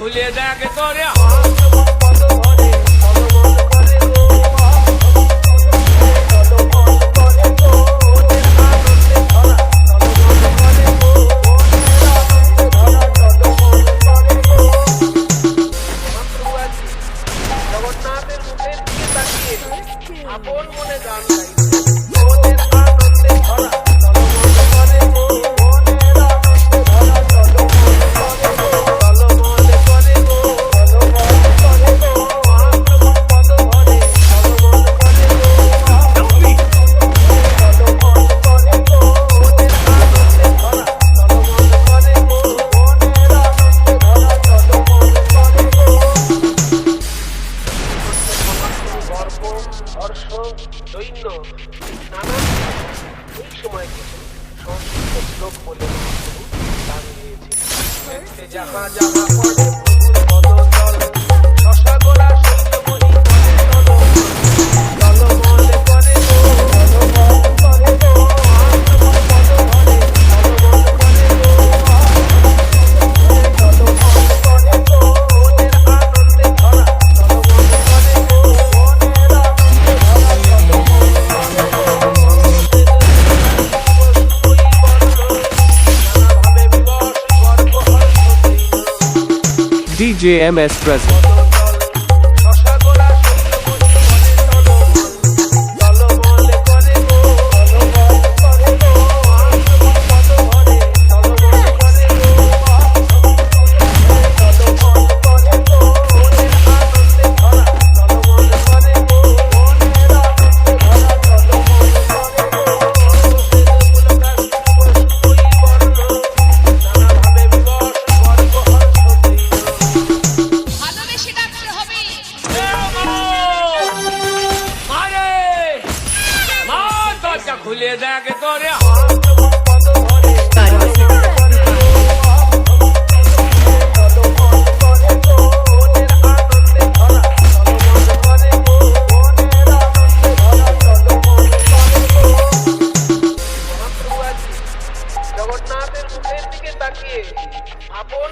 খুলে দেখে তোরে জগন্নাথের মুখের দিকে তাকিয়ে আপন মনে গান গাই হর্ষ দৈন্য নানান এই সময় কিছু সংস্কৃত শ্লোক বলে গান দিয়েছে যাহা যাহা পড়ে পদতল শশা গোলা সৈন্য বহি জলমলে করে DJ MS present. খুলে দেখে তোরে জগন্নাথের মুখের দিকে তাকিয়ে আপন